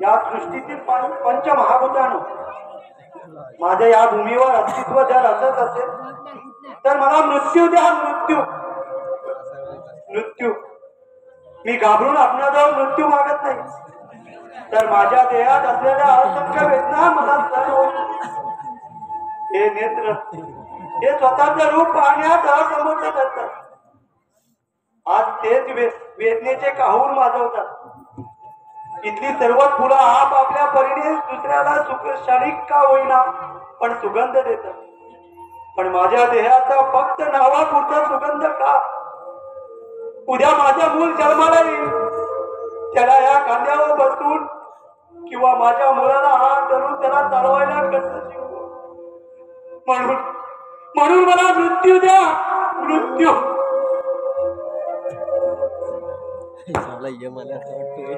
या सृष्टीतील पंचमहाभूतांनो माझ्या या भूमीवर अस्तित्व जर असत असेल तर मला मृत्यू द्या, मृत्यू मृत्यू. मी घाबरून आपणाजवळ मृत्यू मागत नाही, तर माझ्या देहात असलेल्या असंख्य वेदना मला सहन होईल. हे नेत्र हे स्वतःचे रूप पाहण्यात असमर्थ करतात. आज तेच वेदनेचे काहूर माजवतात. इथली सर्व फुलं आपापल्या परीने दुसऱ्याला सुख क्षणिक का होईना पण सुगंध देतात, पण माझ्या देहाचा फक्त नावापुरता सुगंध का? उद्या माझ्या मूल जन्माला येईल, त्याला या खांद्यावर बसून किंवा माझ्या मुलाला हात धरून त्याला चालवायला कसं शिकू? म्हणून म्हणून मला मृत्यू द्या, मृत्यू. मला ये मला वाटतोय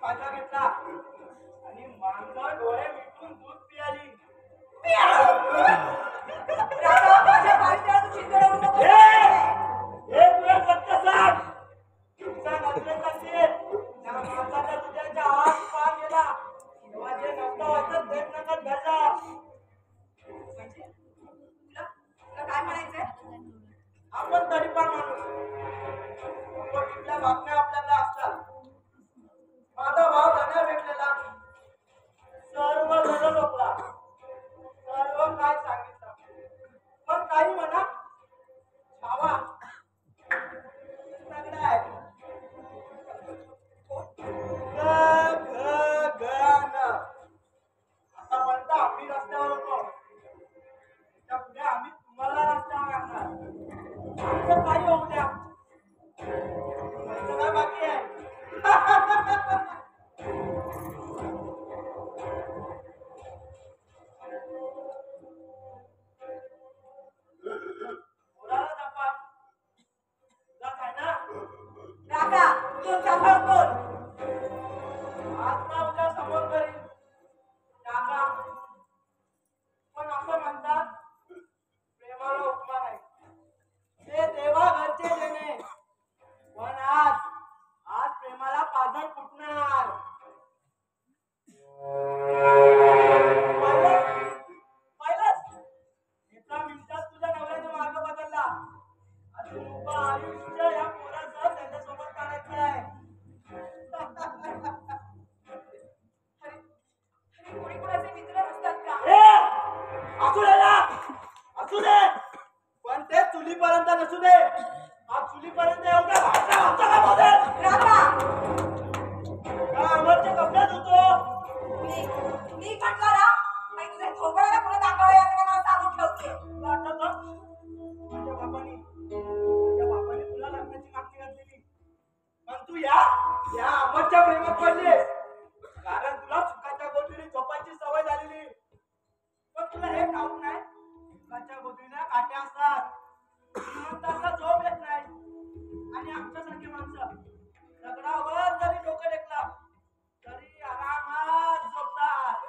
चपाचा घेतला आणि माणसं डोळे मिटून दूध पियाली. राजा, माझ्या पायथ्याला तू चिंता लावू नको. हे तुला सत्य सांग. तुमचा नजरेसाठी त्या माणसाच्या दुधाच्या हात पाय गेला तेव्हा जे नव्हतं वाटत देत नकत घडला. म्हणजे तुला काय म्हणायचंय? आपण तडीपार माणूस कुठल्या बातम्या आपल्याला असतात. माझा भाव धन्या भेटलेला सर्व जण लोकला सर्व काय सांगितलं पण काही म्हणा छावा सगळं आहे. आतापर्यंत आम्ही रस्त्यावर होतो त्या पुढे आम्ही तुम्हाला रस्त्यावर आणणार. आमचं काही होऊ द्या सगळं बाकी आहे. पोराला दापा जात आहे ना. राजा, तू सांभाळ बोल. आज ना उद्या समोर करील काका. पण असं म्हणतात प्रेमाला उपमा नाही ते देवा घरचे देणे. पण आज प्रेमाला पाझर फुटणार. पाहिलंच एका मिनिटात तुझ्या नवऱ्याचा मार्ग बदलला. अजून उभं आयुष्य या पोराचं त्याच्यासोबत काढायचं आहे. अरे कोणी कोणाचे मित्र नसतात का? असू दे ना असू दे पण ते चुलीपर्यंत नसू दे. आज चुलीपर्यंत एवढा भाषा होता का मध्ये राजा, अमरचे कपड्यात होतो. मी म्हटलं ना, आणि तुझ्या थोबडाला पुढे दाखवलं याचं का मला सांगून ठेवते. तुला आठवतं? माझ्या बापाने तुला लग्नाची मागणी घातलेली पण तू या अमरच्या प्रेमात पडलीस. कारण तुला सुखाच्या गोष्टी झोपायची सवय झालेली. पण तुला हे ठाऊक नाही सुखाच्या गोष्टीला काट्या असतात. श्रीमंतांना झोप येत नाही आणि आमच्यासारखी माणसं दगडावर जरी डोकं टेकलं तरी आरामात झोपतात.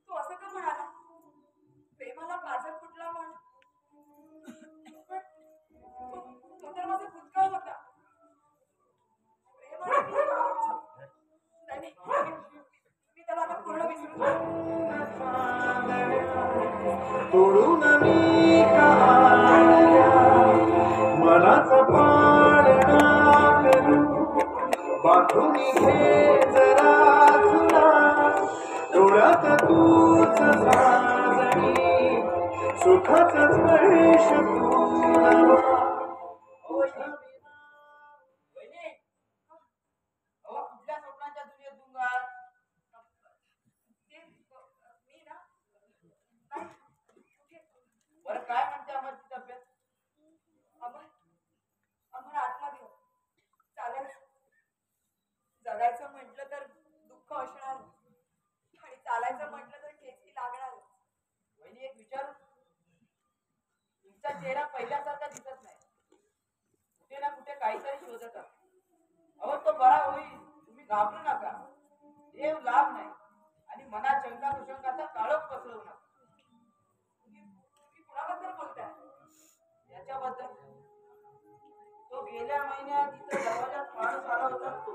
तू असं का म्हणाला? प्रेमाला पाझर फुटला म्हण. पण तो तर माझा भूतकाळ होता. प्रेमाला नाही, मी त्याला आता पूर्ण विसरून तोडून मी मनाचा पाळणा करू बांधून घे जरा तुला डोळ्यात तूच साजणी सुखाचा स्पर्श तुला. कुठल्या स्वप्नाच्या दुनियेत डुंगार मी ना नाही, बरं काय म्हणते अमरची तब्येत? अमर आत्मदेव चालेल. जगायचं म्हटलं तर दुःख असणार आणि चालायचं म्हटलं तर ठेची लागणार. वहिनी एक विचारू. तुमचा चेहरा पहिल्यासारखा दिसत नाही. कुठे ना कुठे काहीतरी शोधत आहात. अहो तो बरा होईल तुम्ही घाबरू नका. देव लाभ नाही आणि मनात शंका कुशंकाचा काळोख पसरवू नका. तुम्ही कुणाबद्दल बोलताय? याच्याबद्दल तो गेल्या महिन्यात इथं दरवाजात माणूस आला होता तो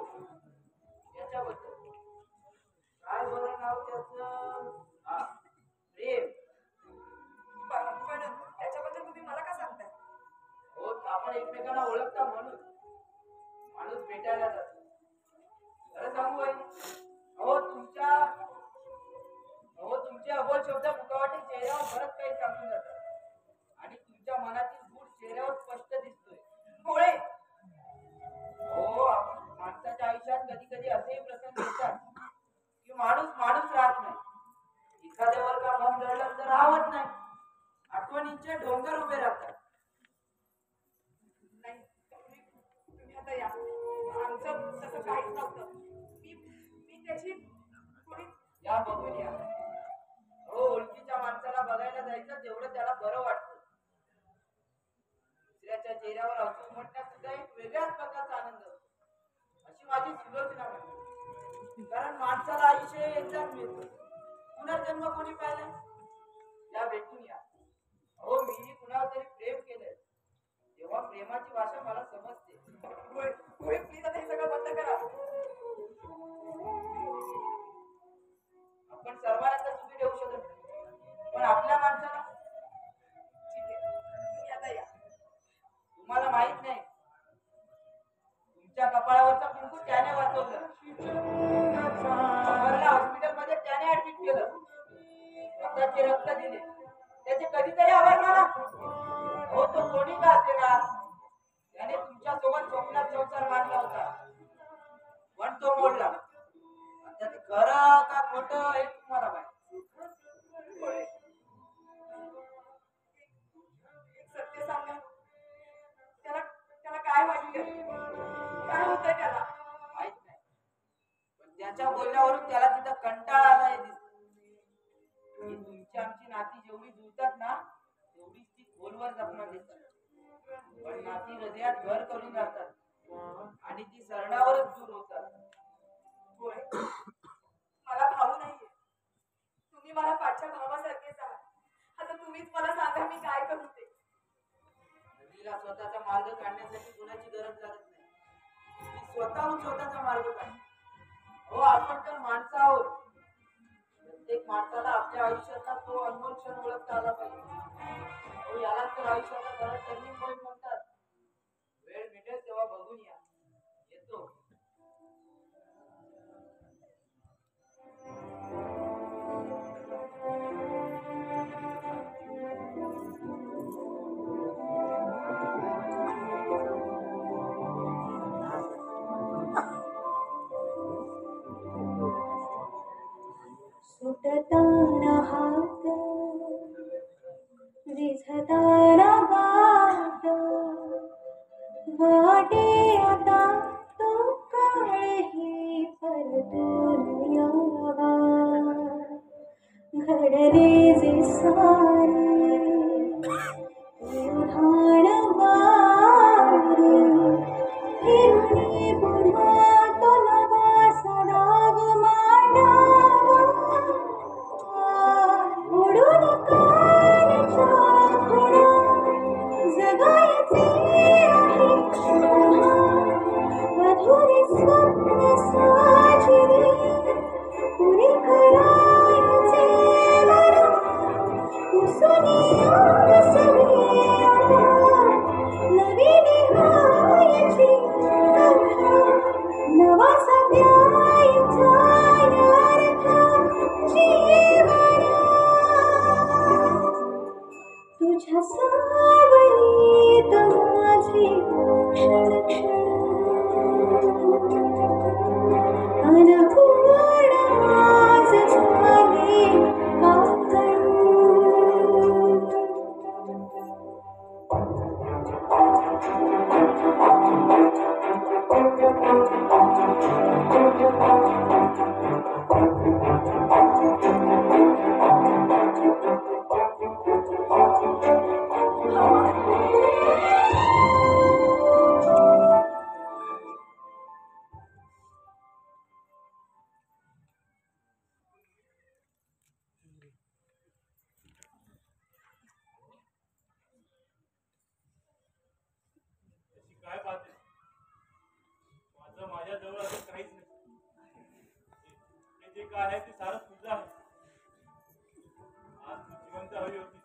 याच्याबद्दल. काय बरं नाव त्याचं? प्रेम. पण त्याच्याबद्दल तुम्ही मला का सांगताय? हो आपण एकमेकांना ओळखता म्हणून माणूस भेटायला जातो. खरं सांगू तुमचे अबोल शब्द मुखावाटे चेहऱ्यावर बरंच काही सांगून जातात आणि तुमच्या मनातील गुण चेहऱ्यावर स्पष्ट दिसतोय. भोळे, हो माणसाच्या आयुष्यात कधी कधी असेही प्रसंग येतात की माणूस राहत नाही. एखाद्यावर का मन जळलं तर राहत नाही. आठवणींचे डोंगर उभे राहतात. नाही तुम्ही आता या. आमचं तसं काहीच नव्हतं. त्याची थोडी या बघून या. हो, ओळखीच्या माणसाला बघायला जायचं तेवढं त्याला बरं वाटतं. दुसऱ्याच्या चेहऱ्यावर हसू उमटण्यात सुद्धा एक वेगळ्याच प्रकारचा आनंद असतो. अशी माझी सुलोचना म्हणते. कारण माणसाला आयुष्य एकदाच मिळतं. पुनर्जन्म कोणी पाहिलाय? या भेटून या. हो, मीही कुणावर तरी प्रेम केलंय. तेव्हा प्रेमाची भाषा मला समजते. होय होय प्लीज आता हे सगळं बंद करा. आपण सर्वांना तर सुखी ठेवू शकत नाही. पण आपल्या माणसाला ठीक आहे तुम्ही आता या. तुम्हाला माहित नाही. तुमच्या कपाळावरचा कुंकू त्याने वाचवलं. अमरला हॉस्पिटलमध्ये त्याने ऍडमिट केलं. स्वतःचे रक्त दिले. त्याचे कधीतरी आभार माना. हो, तो कोणी का असेना, त्याने तुमच्या सोबत स्वप्नात संसार मांडला होता. पण तो मोडला. आता ते खरं का खोटं हे तुम्हाला माहिती. होय. एक सत्य सांगा. त्याला त्याला काय वाटलं? काय होतंय त्याला? माहित नाही. पण त्याच्या बोलण्यावरून त्याला तिथं कंटाळा आला हे दिसत. तुमची आमची नाती जेवढी जुळतात ना तेवढीच ती खोलवर जपण्यात येतात. पण नाती हृदयात घर करून राहतात आणि ती सरणावरच दूर होतात. होय मला भाऊ नाहीये. तुम्ही मला पाठच्या भावासारखेच आहात. आता तुम्हीच मला सांगा मी काय करू ते. मुलीला स्वतःचा मार्ग काढण्यासाठी कुणाची गरज लागत नाही. ती स्वतःहून स्वतःचा मार्ग काढते. हो, आपण तर माणसं आहोत. प्रत्येक माणसाला आपल्या आयुष्याचा तो अनमोल क्षण ओळखता आला पाहिजे. हो, यालाच तर आयुष्याचा खरा टर्निंग पॉईंट म्हणतात. वेळ मिळेल तेव्हा बघून या. येतो. सुटताना हात विझताना गात वाटे आता तो काळही परतून यावा घडले जे सारे उधाण वारे फिरुनी पुन्हा तो नवा सडाव मांडावा उडून कालच्या खुणा जगायचे आहे पुन्हा मधुर स्वप्न साजरे पुरी करायचे मला उसने सगळे नवी निहायची कथा नवा सध्यायचा अर्थ जीवना तुझ्या सावलीत माझे क्षण क्षण अनपूर्ण आज झाले काकण त्याची काय बात आहे. माझं माझ्याजवळ असं काहीच नाही. हे जे काय आहे ते सारं तुझं आहे. आज तू जिवंत हवी होती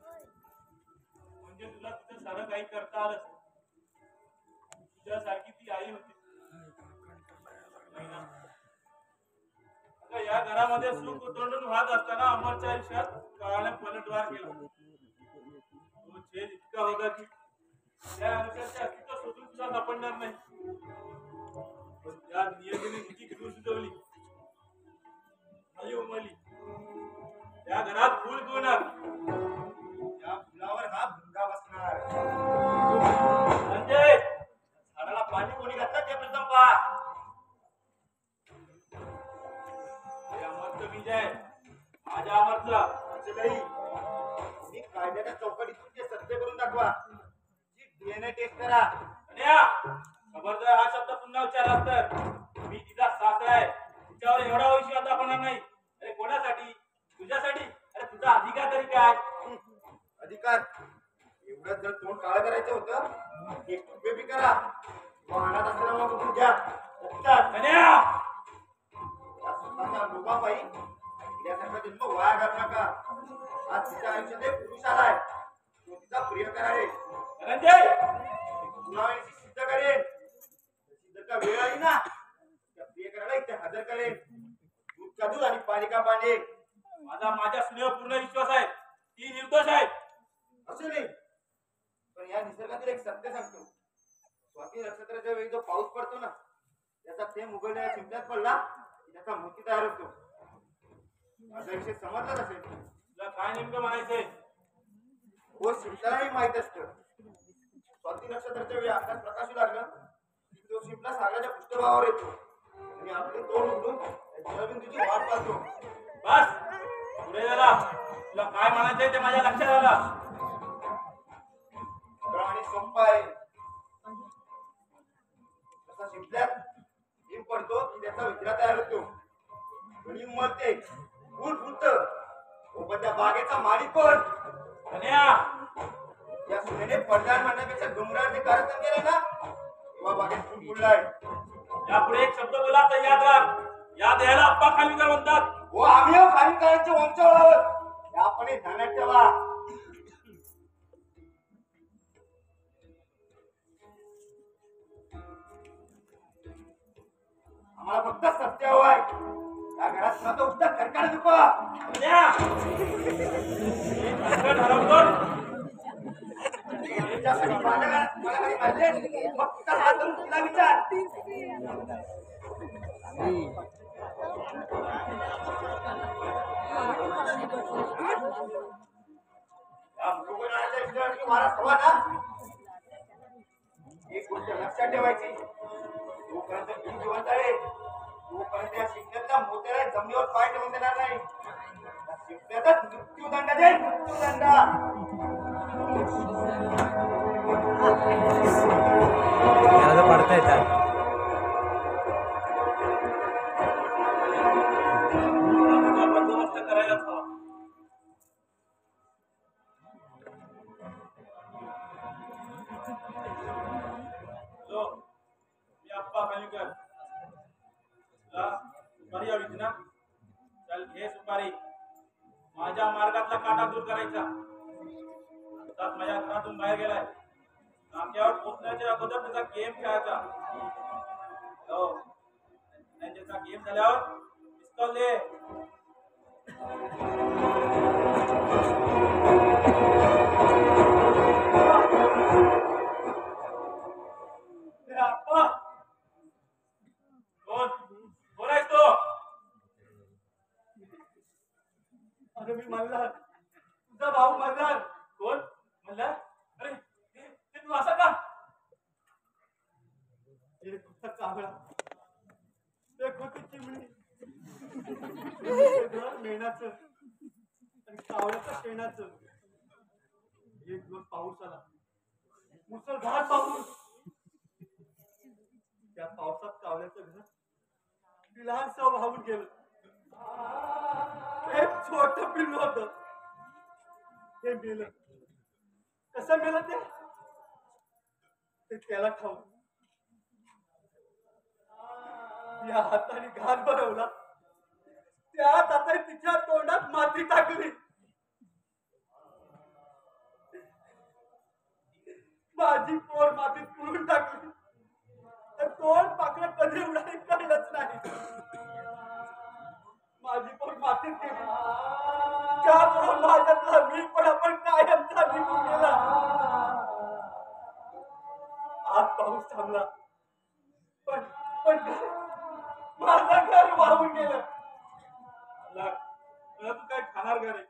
म्हणजे तुला तिथं सारं काही करता आलं. तुझ्यासारखी ती आई होती. नाही ना? अगं, या घरामध्ये सुख उतरवून वाहत असताना अमरच्या आयुष्यात काळाने पलटवार केला. तो छेद इतका होता की त्या अनुसारचे अस्तित्व शोधून सुद्धा सापडणार नाही. पण त्या नियतीने इतकी खिळून सुचवली आई उमरली. त्या घरात फुल कोणार. त्या फुलावर हा भुंगा बसणार. संजय, झाडाला पाणी कोणी घातलं ते प्रथम पहा. रक्ताचं बीज आहे माझ्या अमरचं. अंजली, तुम्ही कायद्याच्या चौकटीतून ते सत्य करून दाखवा. डीएनए टेस्ट करा. कन्या, खबरदार हा शब्द पुन्हा उच्चारला तर मी तिचा सासरा आहे. तिच्यावर एवढा विश्वास दाखवणार नाही. अरे कोणासाठी? तुझ्यासाठी. अरे तुझा अधिकार तरी काय? अधिकार एवढं जर तोंड काळं करायचं होतं टेस्ट बेबी करा. अनाथ आश्रमाला बघून घ्या. लक्षात. कन्या, या स्वतःच्या लोकांपायी यासारखा जन्म वाया घालू नका. आज तिच्या आयुष्यात एक पुरुष आलाय. तो तिचा प्रियकर आहे. धनंजय, सुनावणीची सिद्ध करेन. तशी जर का वेळ आली ना त्या प्रियकराला इथे हजर करेन. दूध का दूध आणि पाणी का पाणी. माझ्या सुनेवर पूर्ण विश्वास आहे. ती निर्दोष आहे. असू नाही, पण या निसर्गातील एक सत्य सांगतो. स्वाती नक्षत्राच्या वेळी जो पाऊस पडतो ना त्याचा थेंब उघडलेल्या चिमट्यात पडला की त्याचा मोती तयार होतो. माझा विषय समजलाच असेल. तुला काय नेमकं म्हणायचंय? हो, शिंपल्यालाही माहित असतं. स्वाती नक्षत्राच्या वेळी आकाश प्रकाशू लागलं की तो शिंपला सागराच्या पृष्ठभागावर येतो आणि आपले तोंड उघडून जलबिंदूची वाट पाहतो. बस, पुढे झाला. तुला काय म्हणायचंय ते माझ्या लक्षात आलं. सरळ आणि सोपा आहे. तसा शिंपल्यात हिम पडतो की त्याचा विद्रा तयार होतो. गणी उमलते, फूल फुटतं. पण त्या बागेचा मालिक कोण? कन्या, या सुनेने पडदार म्हणण्यापेक्षा डोंगराचे कारस्थान केले ना तेव्हा बागेत फूल फुललाय. यापुढे एक शब्द बोला तर याद राख. या देहाला अप्पा खालीकर म्हणतात. हो, आम्ही हो खालीकरांचे वंशज. आपण हे ध्यानात ठेवा. आम्हाला फक्त सत्य हवंय. या घरात स्वतः उठता सरकार नको. कन्या, हे कसं ठरवतो? त्याच्यासाठी माझ्या घरात मला काही पाहिजे फक्त हात धरून तिला विचार. या मृगजळाच्या विचाराची महाराज हवा ना. एक गोष्ट लक्षात ठेवायची. जोपर्यंत मी जिवंत आहे तोपर्यंत या शिकण्यातल्या मोत्याला जमिनीवर पाय ठेवून देणार नाही. या शिकण्याचा मृत्यूदंड देईल. मृत्यूदंड. याला पडता येतात. तुझा बंदोबस्त करायलाच हवा. हॅलो, मी अप्पा खालीकर. तुला सुपारी हवीच ना? चल घे सुपारी. माझ्या मार्गातला काटा दूर करायचा. आत्ताच माझ्या घरातून बाहेर गेलाय. नाक्यावर पोहोचण्याच्या अगोदर त्याचा गेम खेळायचा. हो, आणि त्याचा गेम झाल्यावर पिस्तॉल दे. अप्पा, कोण आहेस तो? अरे मी मल्हार, तुझा भाऊ मल्हार. कोण म्हणला? अरे ते तू असा का? एक होता कावळा, एक होती चिमणी, मेणाचं आणि कावळ्याचं शेणाचं. एक दिवस पाऊस आला, मुसळधार पाऊस. त्या पावसात कावळ्याचं घर लहानसं वाहून गेलं. एक छोट पिल्लू होत, ते मेलं. कसं मेलं ते त्याला ठाऊक. या हाताने घाण बनवला, त्यात आता तिच्या तोंडात माती टाकली. माझी पोर मातीत पुरून टाकली. तोंड पाकडं कधी उडाली कळलंच नाही. माझी पोर मातीत गेली, त्यामुळे माझ्यातला मी पण कायमचा निघून गेला. आज पाऊस थांबला, पण माझं घर वाहून गेलं. तुला तू काय खाणार का रे?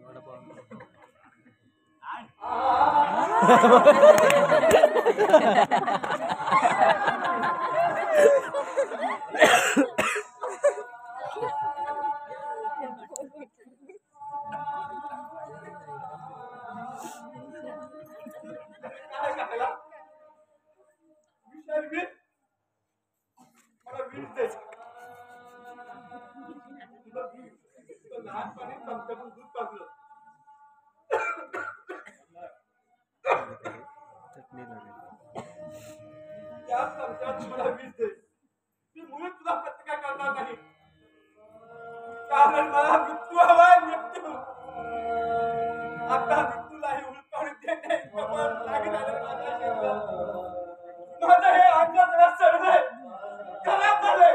वडापाव काय खायला? विषय वीज? मला वीज दे. तुला लहानपणी चमच्यातून दूध पाजलं. त्या चमच्यात मला वीज दे. मी मुळीच तुला प्रतिकार करणार नाही. कारण मला मृत्यू हवाय, मृत्यू. आता मृत्यूलाही उलटवून देणे कमर लागत आलं माझ्या शरीरात. माझं हे अंग जरा सडलंय, खराब झालंय.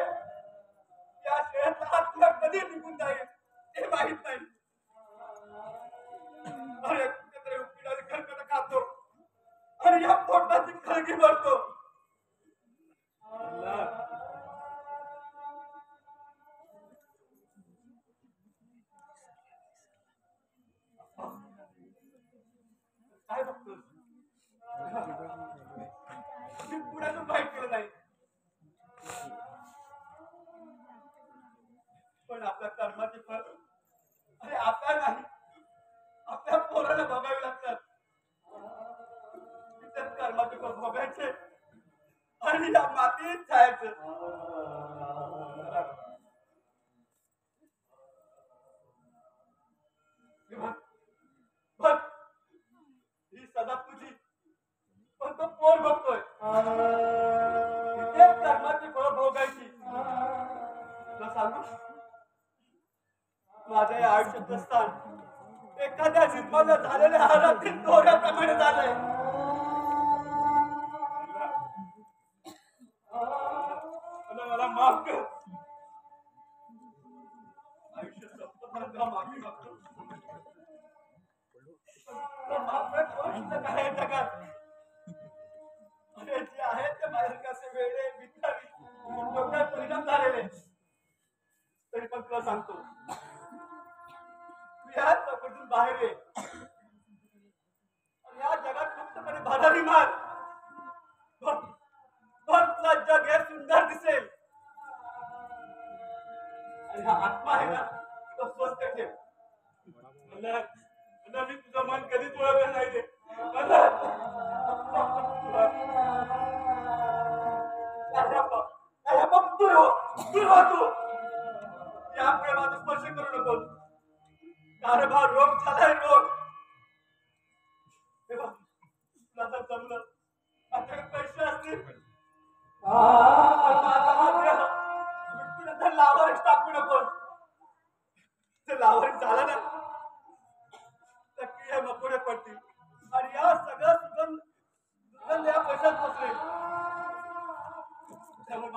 या शरीरातला आत्मा कधी निघून जाईल हे माहित नाही. अरे कुठेतरी उपिडाने खरकट खातो आणि या पोटाची खळगी भरतो. काय बघतोस? मी पुण्यातून बाहेर केलं नाही, पण आपल्या कर्माचे फळ अरे आपल्या नाही, आपल्या पोराला भोगावे लागतात. त्या कर्माचे फळ भोगायचे आणि या मातीत जायचं. बघ, ही सदा तुझी, पण तो पोर बघतोय. तेच कर्माची फळ भोगायची. तुला सांगू, माझ्या या आयुष्याचं स्थान एखाद्या जन्माला झालेल्या हारातील दोऱ्याप्रमाणे झालंय. मला माफ कर. आयुष्य संपत माफी मागतो. माफ कर, कोण शिल्लक आहे जगात? अरे जे आहेत ते माझ्यासारखे वेडे, भिकारी, डोक्यात परिणाम झालेले. तरी पण तुला सांगतो, तू या चौकटीतून बाहेर ये. या जगात मुक्तपणे भादारी मार. बघ, तुला जग हे सुंदर दिसेल. आणि हा आत्मा आहे ना, तो स्वस्त ठेव. मी तुझं मन कधीच ओळखलं नाही रे. तू या प्रेमाचा स्पर्श करू नको. कारभार रोग झालाय, रोग. तुला जर जमलं, माझ्याकडे पैसे असतील, मृत्यूनंतर लावारीच टाकू नको. ते लावारीच झाला ना, तर क्रिया मकोडे पडतील आणि या सगळं सुगंध या पैशात बसले. त्यामुळे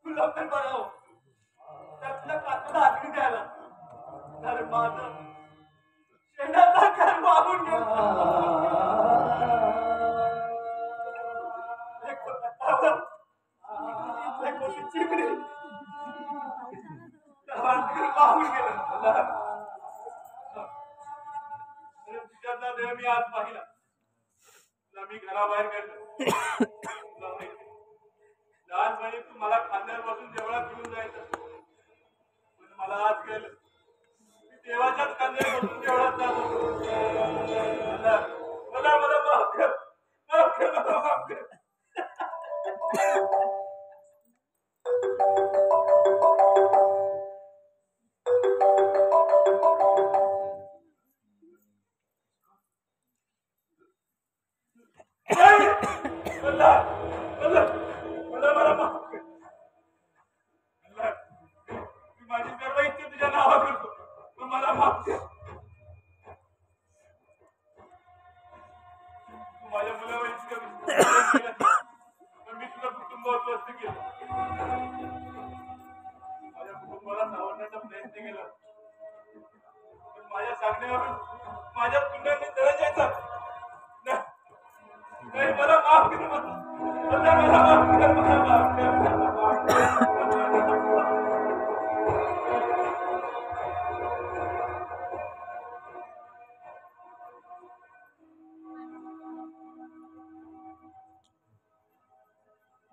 तू लवकर बरा हो. त्यातल्या काचाला आगरी द्यायला. तर माझं शेणाचा घर वाहून चिकडी वाहून गेलं. तुझ्यातला देह मी आज पाहिला. तुला मी घराबाहेर काढलं. लहानपणी तू मला खांद्यावर बसून देवळात घेऊन जायचं, पण मला आज कळलं मी देवाच्याच खांद्यावर बसून देवळात जातो. मला मला माफ कर, माफ कर, मला माफ कर. माझी सर्व इच्छा तुझ्या नावा करतो, पण मला माफ कर. तू माझ्या मुलावर इतकं विश्वास केला, पण मी तुझं कुटुंब उद्ध्वस्त केलं. माझ्या कुटुंबाला सावरण्याचा प्रयत्न केला, पण माझ्या सांगण्यावरून माझ्या कुंडाने दरजायचा. नाही, मला माफ कर. मला माफ कर.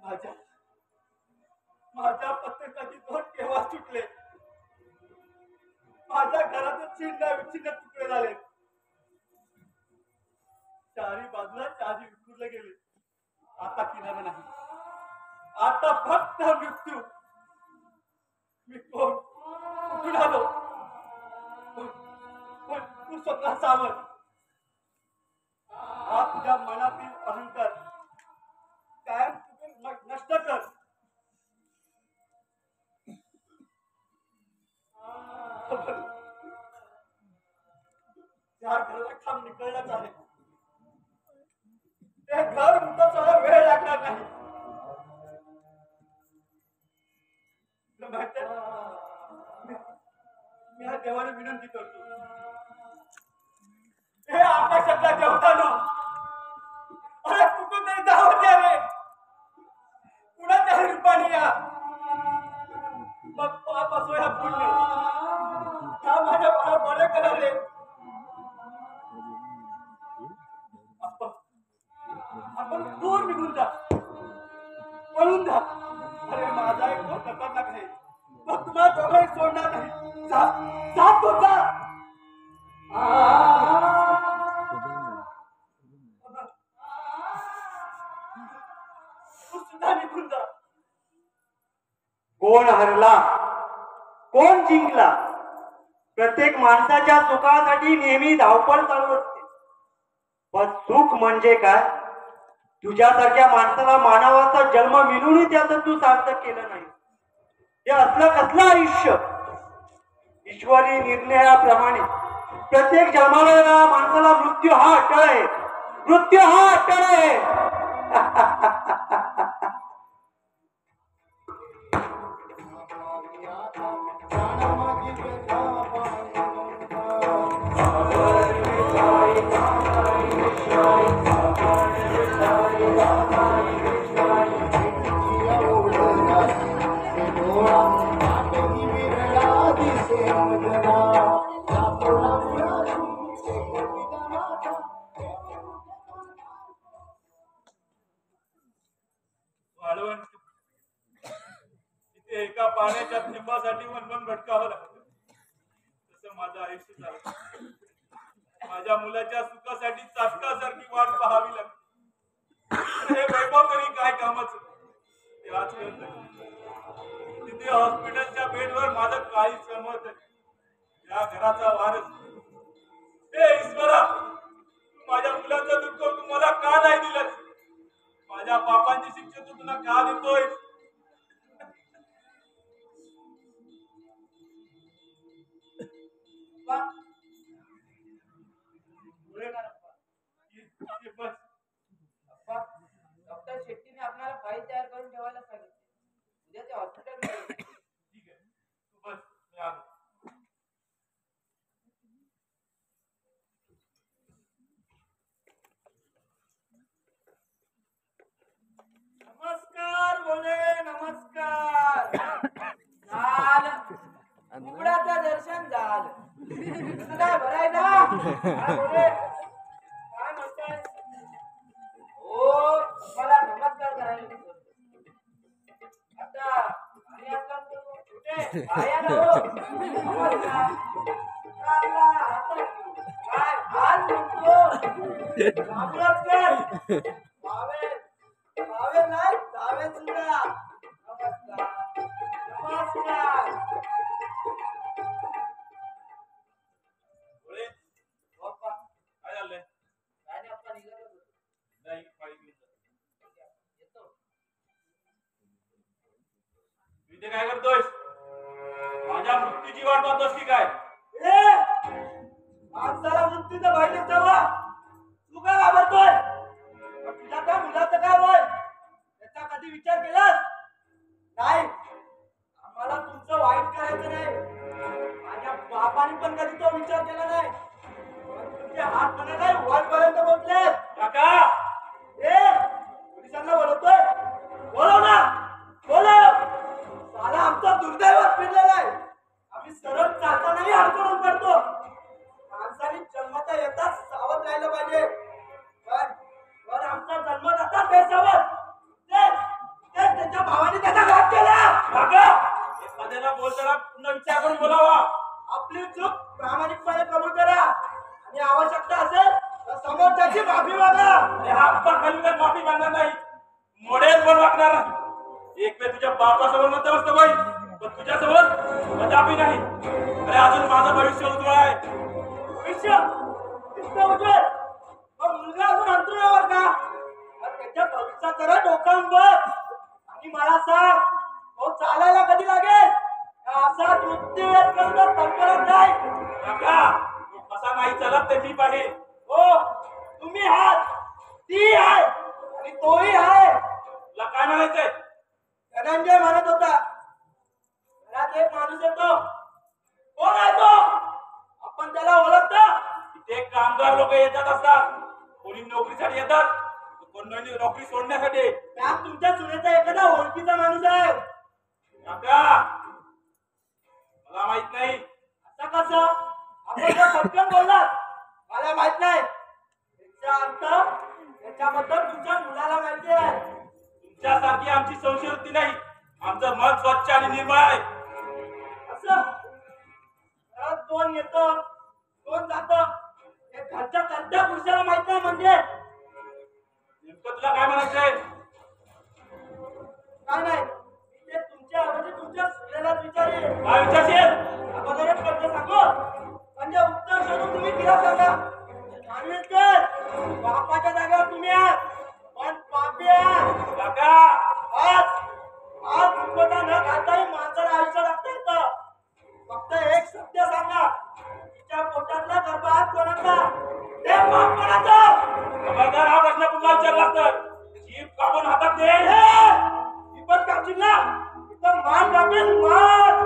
माझ्या माझ्या पत्नीसाठी दोन केव्हा सुटले. माझ्या घरातच चिन्ह विचिन्न तुकडे झाले. चारी बाजूला चारी विखुरले गेले. आता किनारा नाही, आता फक्त मृत्यू. मी कोण, कुठून आलो, तू स्वतः सावध. हा तुझ्या मनातील अहंकार कायम नष्ट कर. त्या घराला काम निकळलंच आहे. ते घर मुद्दा थोडा वेळ लागणार नाही. मी या देवाने विनंती करतो, हे आकाशातला देवतानो, अरे कुठून तरी धावत या रे. कुणाच्याही रूपाने या. मग पाप असो या पुण्य, हा माझ्या बाळा बरे करा रे. आपण दूर निघून जा, पळून जा. अरे माझा एक तो खतरनाक आहे, मग तुम्हाला दोघंही सोडणार नाही. जा जा तो जा. तू सुद्धा निघून जा. कोण हरला, कोण जिंकला, प्रत्येक माणसाच्या सुखासाठी नेहमी धावपळ चालू असते. पण सुख म्हणजे काय? तुझ्यासारख्या माणसाला मानवाचा जन्म मिळूनही त्याचं तू सार्थक केलं नाही. हे असलं कसलं आयुष्य? ईश्वरी निर्णयाप्रमाणे प्रत्येक जन्माला माणसाला मृत्यू हा अटळ आहे. मृत्यू हा अटळ आहे. तिथे एका पाण्याच्या थेंबासाठी वनवन भटकावं लागतं. तसं माझं आयुष्य झालं. माझ्या मुलाच्या सुखासाठी चाटकासारखी वाट पाहावी लागते. हे वैभव तरी काय कामाचं ते आज कळत नाही. तिथे हॉस्पिटलच्या बेडवर माझं काही जमत नाही. या घराचा वारस, हे ईश्वरा, तू माझ्या मुलाचं दुःख तू मला का नाही दिलं? माझ्या पापांची शिक्षा तू तुला का देतोय? डॉक्टर शेट्टीने आपल्याला फाईल तयार करून ठेवायला सांगितले. उद्या ते हॉस्पिटल ठीक आहे, तू बस, मी आलो. नमस्कार बोले, नमस्कार. झालं, उघडाचं दर्शन झालं. कसं काय बरं ना? काय बोले, काय म्हणताय? हो, मला नमस्कार करायला नको. आता आणि आपण कुठे आया ना हो. नमस्कार. आपला हातात काय हात म्हणतो. नमस्कार. भावे नाही, भावे सुद्धा. नमस्कार. नमस्कार. बोले, बाप्पा, काय झालंय? काय नाही, आपण निघालो होतो. नाही, फाईल घेऊन जा. येतो. इथे काय करतोयस? माझ्या मृत्यूची वाट पाहतोस की काय? माणसाला मृत्यूचं पाहिजे तेव्हा तू काय घाबरतोय? तुझ्या त्या मुलाचं काय होय? त्याचा कधी विचार केलास? नाही, आम्हाला तुमचं वाईट करायचं नाही. माझ्या बापाने पण कधी तो विचार केला नाही. पण तुमचे हात म्हणा नाही वरपर्यंत पोहोचले. काका, पोलिसांना बोलवतोय. बोलव ना, बोलव. साला आमचा दुर्दैवात फिरलेला आहे. आम्ही सरळ चालतानाही अडकून पडतो. माणसाने जन्मता येताच सावध राहिलं पाहिजे. पण आमचा जन्म जाता बेसावध ते बोलताना पुन्हा विचार करून बोलावा. आपली चूक प्रामाणिकपणे कबूल करा आणि आवश्यकता असेल तर समोरच्याची माफी मागा. अरे हा अप्पा खाली काय माफी मागणार नाही, मोडेल पण वागणार नाही. एक वेळ तुझ्या बापासमोर म्हणतो असतो बाई, पण तुझ्यासमोर कदापि नाही. अरे अजून माझं भविष्य उज्ज्वल आहे. भविष्य इतकं उज्ज्वल मग मुलगा अजून अंतरुणावर का? मग त्याच्या भविष्यात जरा डोकावून बघ आणि मला सांग, तो चालायला कधी लागेल? का असा मृत्यूवेद करून तडफडत नाही? काका, तो कसा नाही चालत ते मी पाहिजे. हो, तुम्ही आहात, ती आहे आणि तोही आहे. तुला काय म्हणायचंय? धनंजय म्हणत होता, घरात एक माणूस येतो. कोण आहे तो? आपण त्याला ओळखतो. इथे कामगार लोक येतात असतात. कोणी नोकरीसाठी येतात, कोणी नोकरी सोडण्यासाठी. त्यात तुमच्या सुनेचा एखादा ओळखीचा माणूस आहे. काका, मला माहित नाही. असं कसं? आपण जर पटकन बोललात मला माहित नाही, याचा अर्थ त्याच्याबद्दल तुमच्या मुलाला माहिती आहे. तुमच्यासारखी आमची संशयवृत्ती नाही. आमचं मन स्वच्छ आणि निर्मळ आहे. असं घरात कोण येतं कोण जातं हे घरच्या करत्या पुरुषाला माहित नाही म्हणजे नेमकं तुला काय म्हणायचंय? काय नाही. ते तुमच्या ऐवजी तुमच्या सुनेलाच विचारेल. काय विचारशील? अगोदर एक प्रश्न सांगू म्हणजे उत्तर शोधून तुम्ही तिला सांगा. मानवेकर, बापाच्या जागेवर तुम्ही आहात पण पापी आहात. काका, आज मुकोटा न घालताही माणसाला आयुष्य लागतं येतं. फक्त एक सत्य सांगा, तिच्या पोटातला गर्भात कोणाचा? ते पाप कोणाचं? खबरदार, हा प्रश्न पुन्हा विचारला तर जीभ कापून हातात दे. ती पण कापशील ना? इथं मान कापेल मान.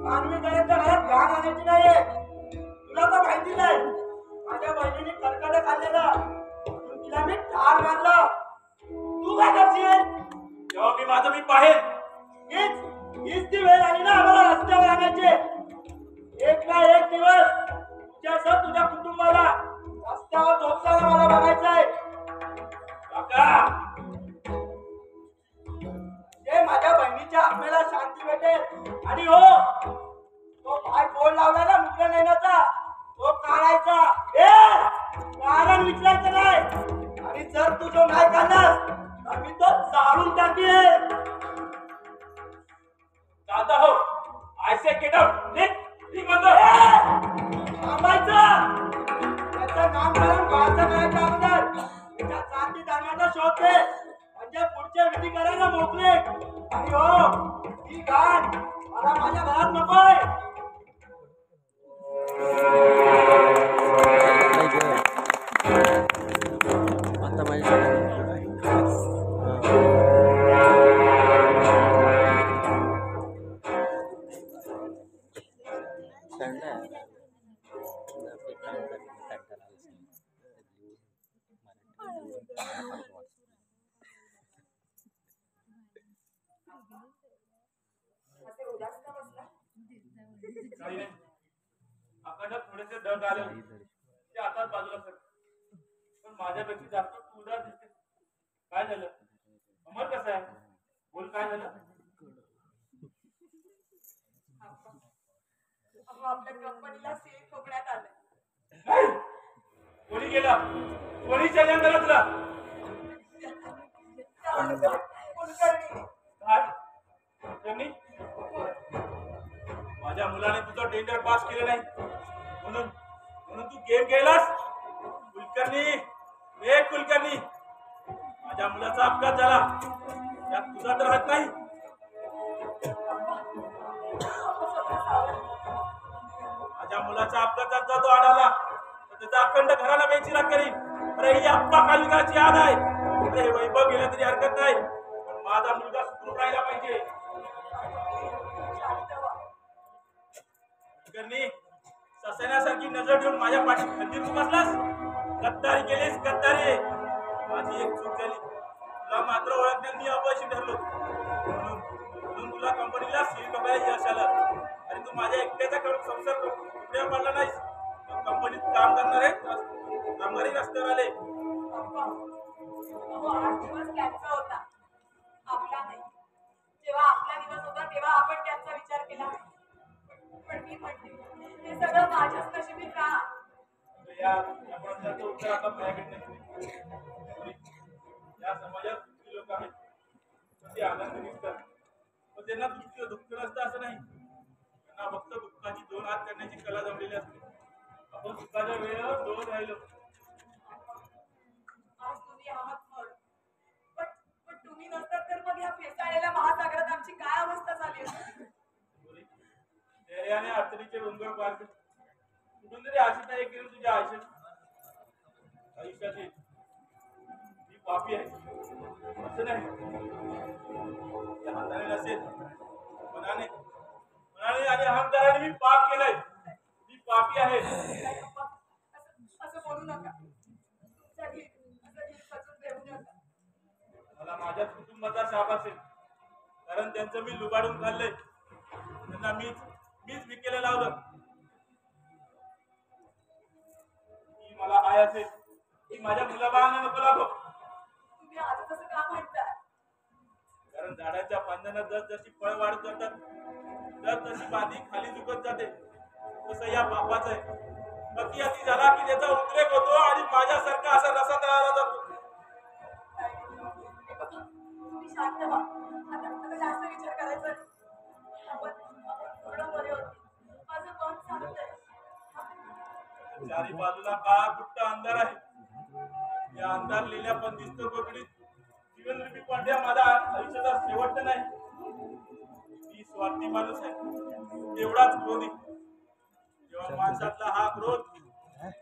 मानवी गण्याच्या घरात घाण आणायची नाहीये. तुला तर माहितीच आहे, माझ्या बहिणीने कर्कट खाल्लेलं म्हणून तिला मी ठार मारलं. तू काय करशील? जेव्हा मी माझं मी पाहेन. हीच ती वेळ आली ना आम्हाला रस्त्यावर आणायची. एक ना एक दिवस तुझ्यासह तुझ्या कुटुंबाला रस्त्यावर झोपताना मला बघायचंय. काका, ते माझ्या बहिणीच्या आत्म्याला शांती भेटेल. आणि हो, तो भाई बोल लावला ना मुद्रा नेण्याचा, तो काढायचा. कारण विचारायचं नाही. आणि जर तू जो नाही काढलास तर मी तो जाळून टाकेल. दादा हो, आय से गेट आउट. निघ बंद. थांबायचं. त्याचं नामकरण व्हायचं करायच्या अगोदर त्याच्या जाती धर्माचा शोध घे म्हणजे पुढचे विधी करायला मोकळे. आणि हो, ही घाण मला माझ्या घरात नकोय. आता माझ्या असे उदास का बसला? काही नाही. अचानक थोडेसे ढग आले ते आताच बाजूला सर. पण माझ्यापेक्षा जास्त तू उदास दिसते. काय झालं? अमर कसं आहे? बोल, काय झालं? अहो, आपल्या कंपनीला सील ठोकण्यात आलं. नाही. कोणी गेला? कोणी चर्चा केलं तुला? कुलकर्णी. काय? त्यांनी माझ्या मुलाने तुझं टेंडर पास केलं नाही म्हणून म्हणून तू गेम खेळलास? कुलकर्णी, हे कुलकर्णी, माझ्या मुलाचा अपघात झाला. त्यात तुझा तर हात नाही. माझ्या मुलाच्या अपघातात जर तो आढळला तर त्याचा अखंड घराला बेचिराग करीन. अरे ही अप्पा कालिकाची याद आहे. अरे हे वैभव गेलं तरी हरकत नाही, पण माझा मुलगा सुखरूप राहिला पाहिजे. कुलकर्णी, ससण्यासारखी नजर ठेवून माझ्या पाठीत खंजीर तू बसलास. गद्दारी केलीस, गद्दारी. माझी एक चूक झाली. तुला मात्र ओळखण्यात मी अपयशी ठरलो. म्हणून तुला कंपनीला सील ठोकायला यश आलं. आणि तू माझ्या एकट्याचा संसार पुढे पडला नाहीस. कंपनीत काम करणारे कामगारी रस्त्यावर आले. अहो, 8 दिवस त्यांचा होता, आपला नाही. जेव्हा आपला दिवस होता तेव्हा आपण त्यांचा विचार केला. हे सगळं माझ्याच नशिबी का? या प्रश्नाचं उत्तर आता माझ्याकडे नाही. या समाजात किती लोक आहेत पण ते आनंद निघतात, पण त्यांना दुःख नसतं असं नाही. त्यांना फक्त दुःखाची दोन हात करण्याची कला जमलेली असते. आपण सुखाच्या वेळेला दोन राहिलो. आज तुम्ही आहात फळ, पण तुम्ही नसतात तर मग ह्या फेसाळलेल्या महासागरात आमची काय अवस्था झाली असती? धैर्याने अडचणीचे डोंगर पार कर. कुठून तरी आशिता एक केली तुझ्या आयुष्यात येईल. ही पापी आहे असं नाही. त्या हाताने नसेल, मनाने मनाने आणि अहंकाराने मी पाप केलंय. मी पापी आहे. नाही अप्पा, असं बोलू नका. तुमच्या घरी खचून देऊ नका. मला माझ्या कुटुंबाचा शाप असेल, कारण त्यांचं मी लुबाडून खाल्लंय. त्यांना मीच विकेला लावलं. ही मला आय असेल, ही माझ्या मुलाबाळांना नको लागो. तुम्ही आता तसं का म्हणताय? कारण झाडाच्या पांद्यानं जशी फळ वाढत जातात तशी बांधी खाली झुकत जाते. तसं या पापाचं आहे. अति अति झाला की त्याचा उद्रेक होतो आणि माझ्यासारखा असा रसा तयार जातो. तुम्ही शांत व्हा. आता जास्त विचार करायचा नाही. आपण पूर्ण बरे होते. माझं मन सांगतंय. चारी बाजूला काळा गुट्ट अंधार आहे. या अंधार लिहिल्या पण दिसतो कोकणीत जीवनरूपी पांड्या माझा आयुष्याचा शेवट नाही. मी स्वार्थी माणूस आहे, तेवढाच क्रोधी. जेव्हा माणसातला हा क्रोध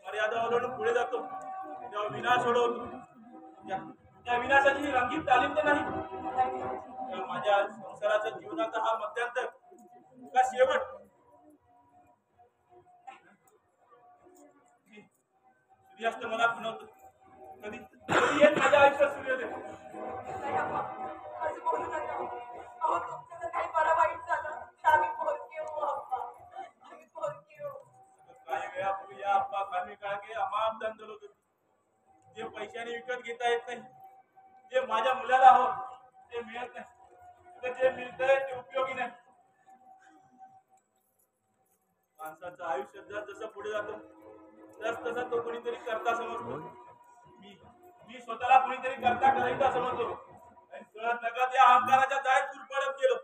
मर्यादा ओलांडून पुढे जातो तेव्हा विनाश ओढवतो. त्या विनाशाची ही रंगीत तालीम तर नाही. तेव्हा माझ्या संसाराच्या जीवनाचा हा मध्यांतर का शेवट? सूर्यास्त मला खुणवतो. कधी येत माझ्या आयुष्यात सूर्योदय. नाही अप्पा, असं बोलू नका. अहो तुमचं जर काही बरं वाईट झालं तर आम्ही पोरकी हो अप्पा. आम्ही पोरकी हो. काही वेळापूर्वी या अप्पा खाली काळगे अमाप दान दिलं होतं. जे पैशाने विकत घेता येत नाही, जे माझ्या मुलाला हवं ते मिळत नाही, तर जे मिळतंय ते उपयोगी नाही. माणसाचं आयुष्य जसं पुढे जातं तसं तो कोणीतरी करता समजतो. मी स्वतःला कोणीतरी करता करायचा समजतो आणि कळत नका त्या अहंकाराच्या जाळ्यात गुरफटत गेलो.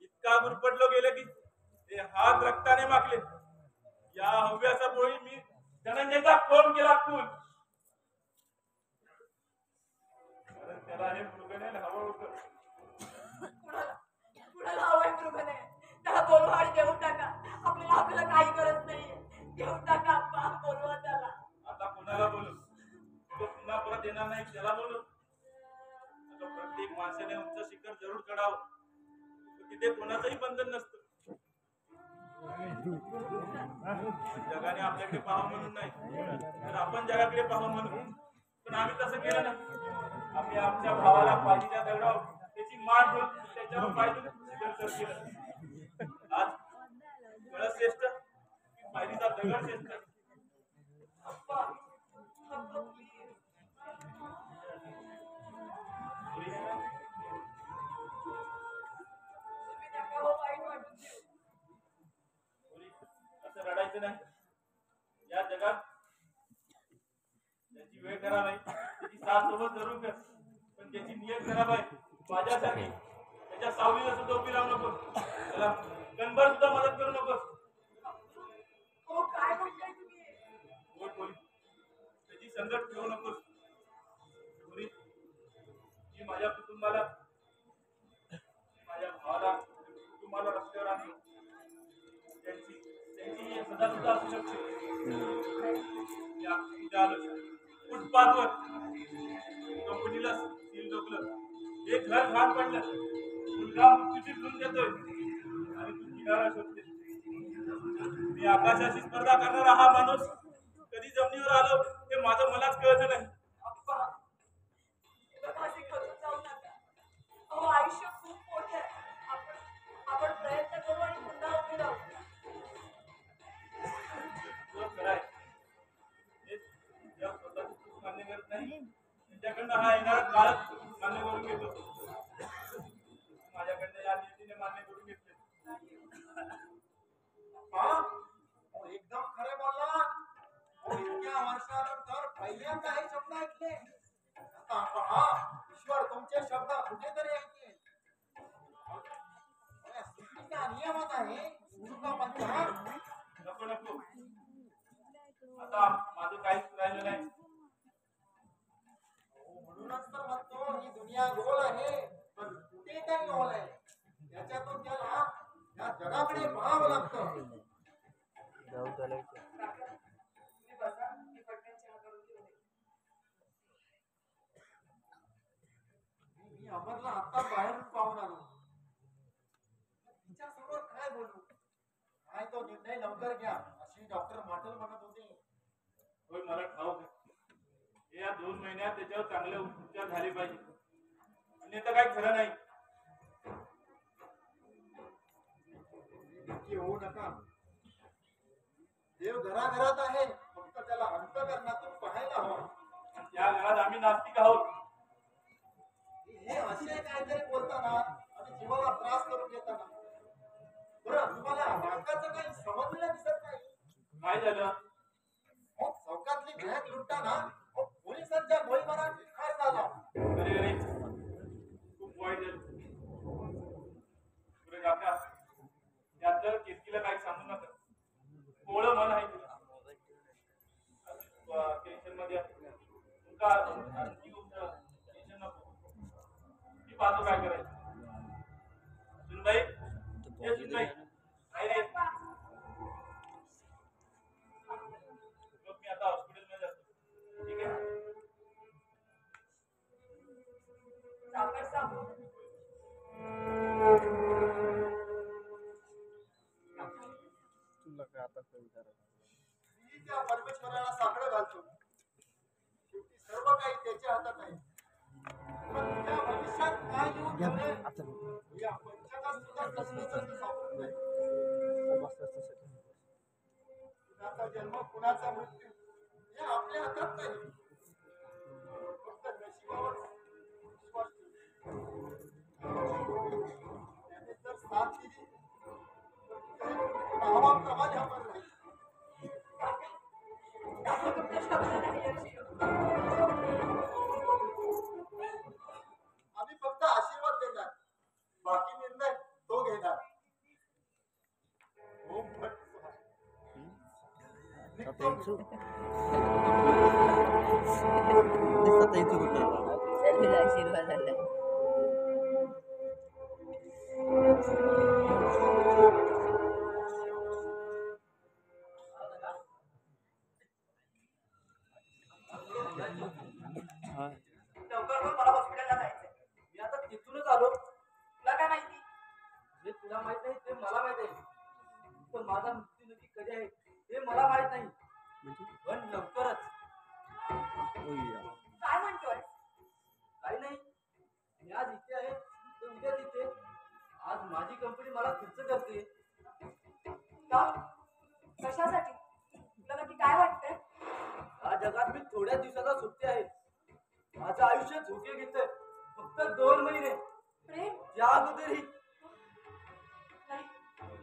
इतका गुरफटलो गेलो की ते हात रक्ताने माखले. या हव्याचा पोळी मी धनंजयचा खून केला, खून. कारण त्याला हे मृगने हवं होतं. कुणाला हवंय मृगने? त्याला बोलवा आणि देऊन टाका. आपल्याला काही गरज नाहीये. देऊन टाका अप्पा, बोलवा त्याला. आता कोणाला बोलू? तो पुन्हा परत येणार नाही त्याला बोलू? आता प्रत्येक माणसाने उंच शिखर जरूर चढावं. तिथे कोणाचंही बंधन नसतं. जगाने आपल्याकडे पाहावं म्हणून नाही, तर आपण जगाकडे पाहावं म्हणून. पण आम्ही तसं केलं नाही. आम्ही आमच्या भावाला पाठीच्या दगडावर त्याची मान ठेवून त्याच्यावर पाहिजे केलं. आज कळस श्रेष्ठ की पायरीचा दगड श्रेष्ठ? अप्पा, अप्पा प्लीज. तुम्ही नका हो वाईट वाटून देऊ. असं रडायचं नाही. या जगात त्याची वेळ खराब आहे, त्याची साथ सोबत जरूर कर, पण त्याची नियत खराब आहे माझ्यासाठी. त्याच्या सावलीला सुद्धा उभी राहू नको. त्याला कणभर सुद्धा मदत करू नकोस. हो काय म्हणताय तुम्ही? बोल बोल. त्याची संकट ठेवू नकोस. मी माझ्या कुटुंबाला, माझ्या भावाला कुटुंबाला रस्त्यावर आणलं. त्यांची सदा सुद्धा असू शकते. फुटपाथवर कंपनीला सील ठोकलं, एक घर घाण पडलं, मुलगा मृत्यूची झुंज देतोय आणि तू किनारा शोधते. मी आकाशाशी स्पर्धा करणारा हा माणूस कधी जमिनीवर आलो हे माझं मलाच कळत नाही. अप्पा, असे खचून जाऊ नका. अहो आयुष्य खूप मोठं आहे. आपण प्रयत्न करू आणि पुन्हा उभी राहू. खरं आहे. जग स्वतःची चूक मान्य करत नाही, त्यांच्याकडनं हा येणारा काळच मान्य करून घेतो. माझ्याकडनं या नीतीने मान्य करून घेतले. हो, एकदम खरे बोलला. हो, इतक्या वर्षानंतर पहिल्यांदा हे शब्द ऐकले. आता पहा, ईश्वर तुमचे शब्द कुठेतरी ऐकले. सृष्टीचा नियमच आहे चुका पंचा. नको नको, आता माझं काहीच राहिलं नाही. म्हणूनच तर म्हणतो ही दुनिया गोल आहे पण कुठे काही गोल आहे. त्याच्यातून त्याला या जगाकडे पाहावं लागतं. जाऊ त्याला विचार. तुम्ही बसा, मी पटकन चहा करून घेऊन येते. मी अमरला आता बाहेरून पाहून आलो. तिच्यासमोर काय बोलू. काय तो निर्णय लवकर घ्या अशी डॉक्टर माटल म्हणत होते. होय, मला ठाऊक आहे. या 2 महिन्यात त्याच्यावर चांगले उपचार झाले पाहिजे, आणि तर काही खरं नाही. नक्की होऊ नका. देव घराघरात आहे, फक्त त्याला अंतःकरणातून पाहायला हवा. या घरात आम्ही नास्तिक आहोत. हे असे काहीतरी बोलताना आणि जीवाला त्रास करून घेताना. बरं, तुम्हाला वाघाचं काही समजलेलं दिसत नाही. काय झालं? मग चौकातली बॅग लुटताना पोलिसांच्या गोळीबारात ठार झाला. अरे अरे, खूप वाईट झालं. पुढे काका, त्यात केसकीला काही सांगू नका. कोवळं मन आहे तुला. टेन्शन मध्ये आहे. तुमका आणखी टेन्शन नको. मी पाहतो काय करायचं. सुनबाई, ये सुनबाई. नाही रे, मग मी आता हॉस्पिटलमध्ये जातो. ठीक आहे? सावकाश सांगू. तुला काय आता काय विचारायचं? मी त्या परमेश्वराला साकडं घालतो. शेवटी सर्व काही त्याच्या हातात आहे. पण त्या भविष्यात काय येऊन ठेवले या पंचकात सुद्धा कसलंच सापडत नाही. कुणाचा जन्म कुणाचा मृत्यू हे आपल्या हातात नाही. फक्त नशिबावर विश्वास ठेव. त्याने जर साथ दिली तर नावाप्रमाणे अमर राहील. काका तुमच्या शब्दाला यश येऊ. आम्ही फक्त आशीर्वाद देणार, बाकी निर्णय तो घेणार. ओम भट स्वाहा. आता यायचो. आता यायचो कुठे? आशीर्वाद आला. हा, लवकर बोल, मला हॉस्पिटलला जायचंय. मी आता तिथूनच आलो. तुला काय माहिती? जे तुला माहित नाही ते मला माहित आहे. पण माझा मृत्यू नक्की कधी आहे हे मला माहित नाही. म्हणजे पण लवकरच. होय. काय म्हणतोय? काही नाही, मी आज इथे आहे तर उद्या तिथे. आज माझी कंपनी मला खर्च करते. का? कशासाठी? तुला नक्की काय वाटतंय? या जगात मी थोड्या दिवसाचा सुट्टी आहे. माझं आयुष्य झोके घेतंय फक्त 2 महिने. प्रेम? या अगोदरही नाही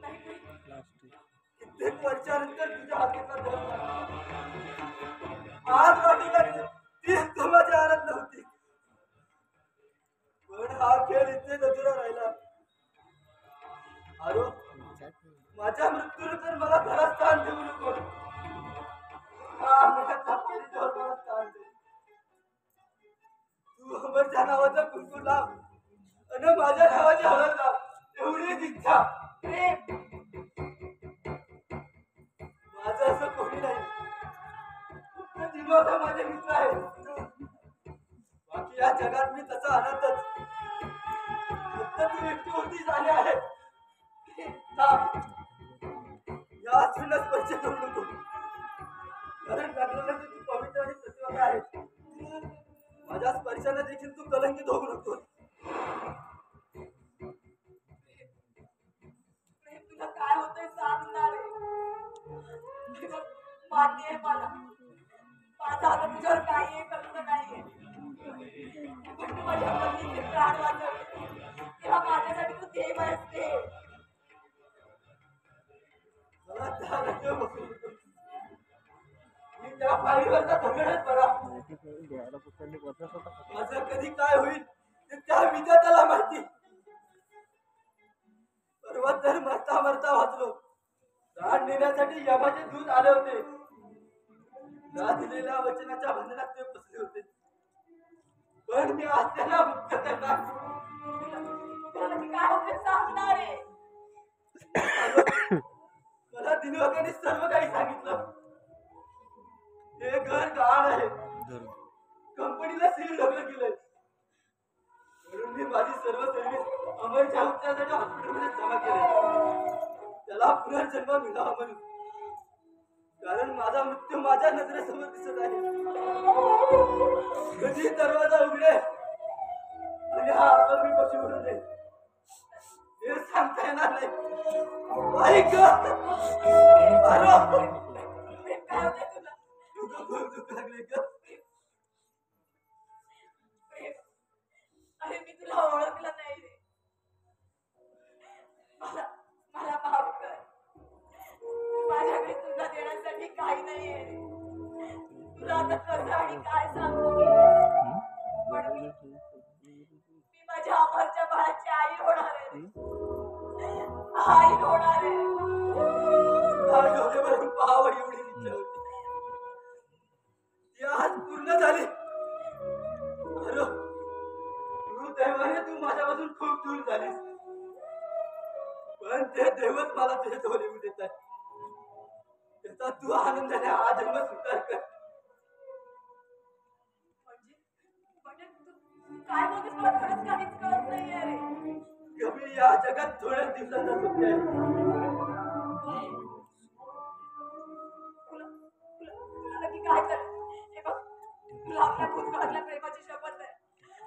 नाही प्रेम. प्लास्टिक. कित्येक वर्षानंतर तुझ्या हाकेचा दर आज वाटू लागली ती माझी आनंद नव्हती. पण हा खेळ इथे अधुरा राहिला. आरो, माझ्या मृत्यूनंतर मला घरात स्थान देऊ नको. मला स्थान दे. तू अमरच्या नावाचा कुंकू लाव आणि माझ्या नावाची हळद लाव, एवढीच इच्छा. प्रेम? माझं असं कोणी नाही. फक्त दिनोदा माझे मित्र आहे. बाकी या जगात मी तसा अनाथच. फक्त तू एकटी होती झाली आहे. या असूनच पैसे करू नको. कारण लागलेलं तू पवित्र आणि सत्यवान आहे. माझ्या स्पर्शाने देखील तू कलंकित होऊ नको. प्रेम, तुला काय होतंय सांग ना रे. मान्य आहे मला, माझा आता तुझ्यावर काही आहे कर्ज नाहीये. पण तू माझ्या पत्नीचे प्राण वाचवले तेव्हा माझ्यासाठी तू देव असते. मला जागेवर बसलो होतो. मी त्या पायरीवरचा दगडच बरा. माझं कधी काय होईल ते त्या विधात्याला माहिती. परवा तर मरता मरता वाचलो. प्राण नेण्यासाठी यमाचे दूत आले होते. ना दिलेल्या वचनाच्या बंधनात ते बसले होते. पण मी आज त्याला मुक्त करणार. तुला नक्की काय होते सांगणार आहे. मला दिनवकांनी सर्व काही सांगितलं. हे घर गहाण आहे. कंपनीला सील ढकलं गेलंय. म्हणून मी माझी सर्व सर्व्हिस अमरच्या उपचारासाठी हॉस्पिटलमध्ये जमा केले. त्याला पुनर्जन्म मिळावा म्हणून. कारण माझा मृत्यू माझ्या नजरेसमोर दिसत आहे. कधी दरवाजा उघडे आणि हा आपण मी कशी उडून जाईल हे सांगता येणार नाही. ऐक काय होते तुला? तुझं खूप दुःख लागले ग. अरे मी तुला ओळखलं नाही रे. मला मला माफ कर. माझ्याकडे तुला देण्यासाठी काही नाहीये रे. तुला आता कसं आणि काय सांगू मी? पण मी माझ्या अमरच्या बाळाची आई होणार आहे. आई होणार आहे. डोळ्यावरून पाहावं एवढी इच्छा होती. ती आज पूर्ण झाली. अरे दैवाने तू माझ्यापासून खूप दूर झालीस. पण ते दैवच मला तुझ्या जवळ येऊ देत आहे. त्याचा तू आनंदाने हा जन्म स्वीकार कर. म्हणजे तू काय बोलतोस मला खरंच काहीच कळत नाहीये रे. कमी या जगात थोड्याच दिवसांचा सुट्टी आहे. तुला नक्की काय करायचं? हे बघ तुला आपल्या भूतकाळातल्या प्रेमाची शपथ आहे.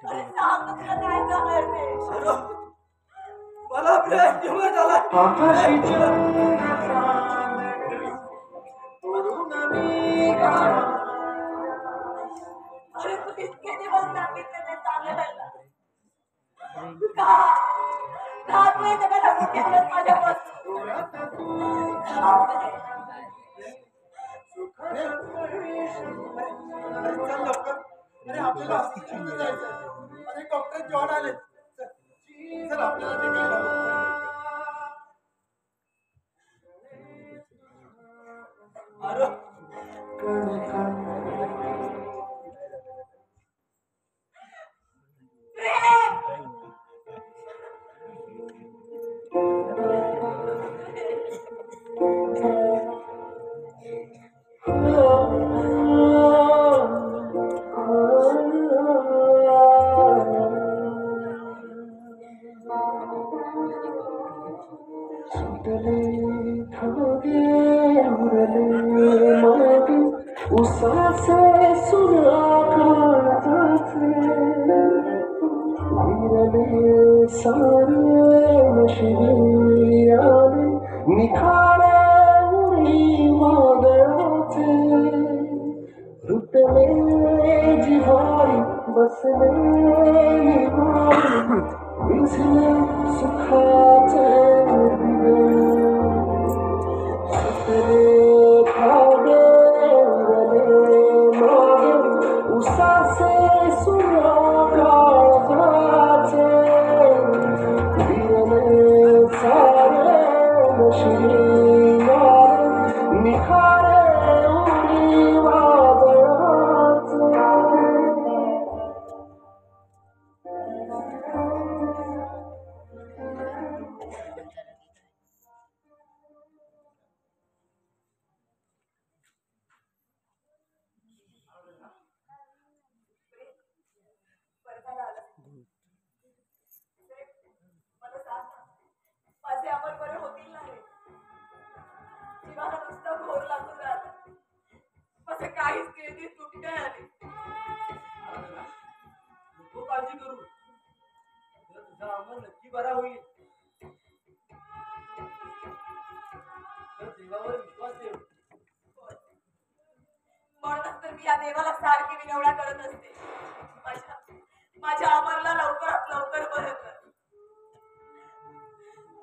अरे सांग ना तुला काय झालंय ते. अरे मला प्रेम केव्हा झाला. अरे तू इतके दिवस सांगितले ते चांगलं का तू हे सगळं लपून ठेवलंस माझ्यापासून? चल लवकर. अरे आपल्याला हॉस्पिटलमध्ये जायचं. अरे डॉक्टर जॉन आले. चल आपल्याला निघायला. अरे उसासे सुरा काळजाचे विरले सारे नशिबी आले निखारे उरी वादळाचे रुतले जिव्हारी बसले निवारी विझले सुखाचे दिवे सुतले भागे उसासे सुरा काळजाचे विरले सारे नशिबी निखारे उरी वादळाचे मला सांग ना, माझे अमर बरे होतील ना रे? जीवाला नुसतं घोर लागून राहिलं. माझे काहीच केली तुटके आली. नको काळजी करू. तुझा अमर नक्की बरा होईल. तर देवावर विश्वास ठेव. म्हणूनच तर मी या देवाला सारखी विनवण्या करत असते. माझ्या अमरला लवकरात लवकर बरं कर.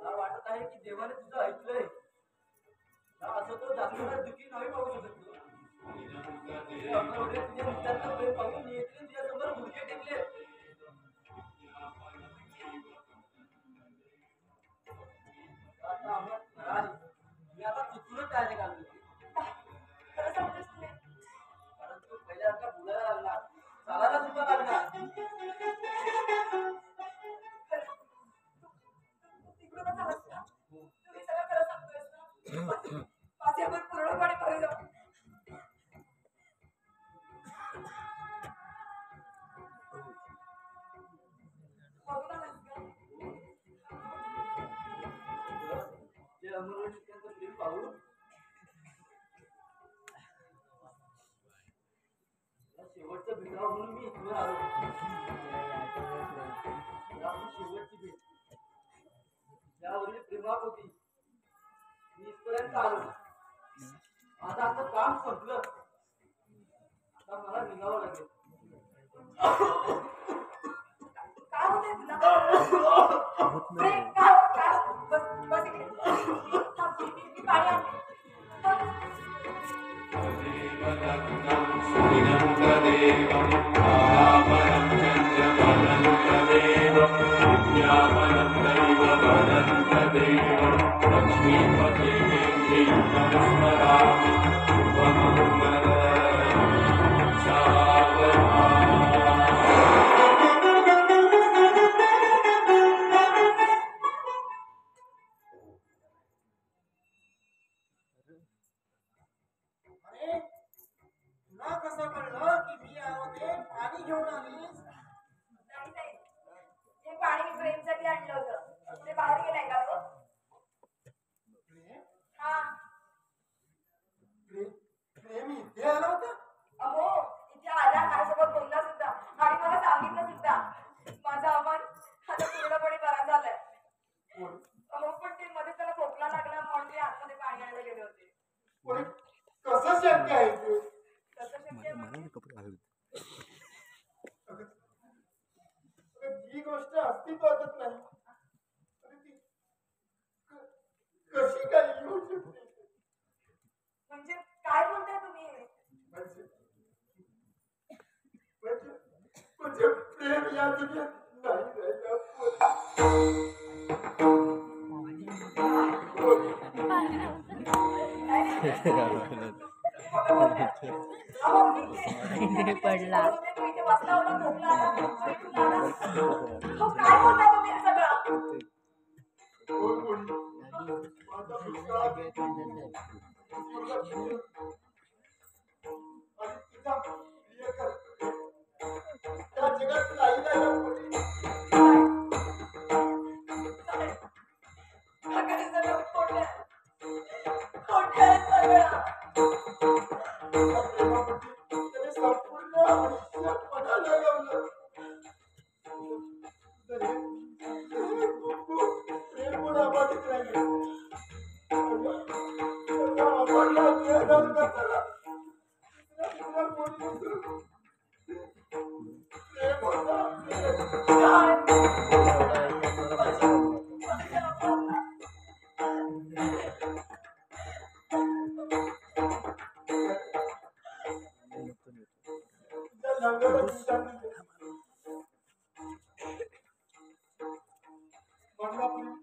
मला वाटत आहे की देवाने तुझं ऐकलंय. असं तो जास्त वेळ दुःखी नाही पाहू शकत तुला. तुझ्या मित्रांना प्रेम पाहून नेत्रीने तुझ्यासमोर गुडघे टेकले. आता अमर म्हणाली, मी आता चुकूनच त्याने घालून खरं सांगतोस तू? कारण तो पहिल्यासारखा बोलायला लागला, चालायला सुद्धा लागला. तिकडूनच आलास का? तुम्ही सगळं खरं सांगतोयस ना? माझे आपण पूर्णपणे बरे जाऊ. बघून आलास का? जे अमरवर शिकण्याचं प्रेम पाहून शेवटचं भेटावं म्हणून मी इथवर आलो. आपली शेवटची भेट त्यावरील प्रेमात होती. मी इथपर्यंत आलो. माझं आता काम संपलं. आता मला निघावं लागेल. काय होतंय तुला? प्रेम, काय? बस इकडे. थांब, मी पाणी आणते. अरे तुला कसं कळलं की मी यामध्ये पाणी घेऊन आलीस? नाही. हे पाणी मी प्रेमसाठी आणलं होतं. ते बाहेर गेलाय का तो? प्रेम हा. प्रेम इथे आला होता? अहो, इथे आला, माझ्यासोबत बोलला सुद्धा आणि मला सांगितलं सुद्धा. माझा अमन आता पूर्णपणे बरा झालाय. अहो, पण ते मध्ये त्याला खोकला लागला म्हणून ते आतमध्ये पाणी आणायला गेले होते. पण कसं शक्य आहे ते? कसं शक्य आहे म्हणजे? कपडे घालून अगं, जी गोष्ट अस्तित्वातच नाही अरे ती कशी काय येऊ शकते? म्हणजे काय बोलताय तुम्ही? म्हणजे म्हणजे म्हणजे प्रेम या दुनियेत नाही राहिलं. पडला बसला होता खोकला आला. काय बोलताय तुम्ही हे सगळं? कोण बोलली? माझा मुलगा आणि तिचा प्रियकर त्या जगात राहिला या मुली. सगळे सगळं खोटं आहे. खोटं आहे सगळं. त्या प्रेमामध्ये त्याने संपूर्ण आयुष्य पणाला लावलं. तर हे प्रेम पण अबाधित राहिले. आम्हाला वेदन करताना दुसऱ्या कोणी प्रेम होता. त्या लंगडा दिवसांनी म्हणला प्रेम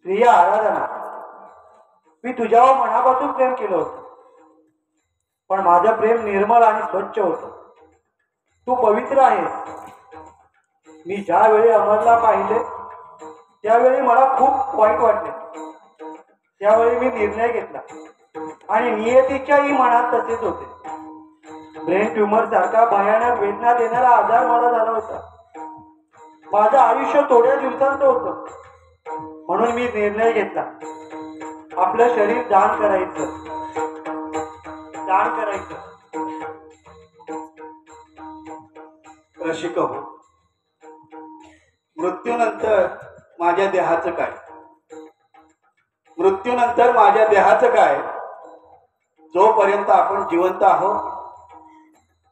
प्रिया आराधना, मी तुझ्यावर मनापासून प्रेम केलं होतं, पण माझं प्रेम निर्मळ आणि स्वच्छ होतं. तू पवित्र आहेस. मी ज्यावेळी अमरला पाहिले त्यावेळी मला खूप वाईट वाटले. त्यावेळी मी निर्णय घेतला आणि नियतीच्याही मनात तसेच होते. ब्रेन ट्युमर सारखा भयानक वेदना देणारा आजार मला झाला होता. माझं आयुष्य थोड्या दिवसांचं होतं, म्हणून मी निर्णय घेतला आपलं शरीर दान करायचं. रसिक हो, मृत्यूनंतर माझ्या देहाचं काय? मृत्यूनंतर माझ्या देहाचं काय? जोपर्यंत आपण जिवंत आहोत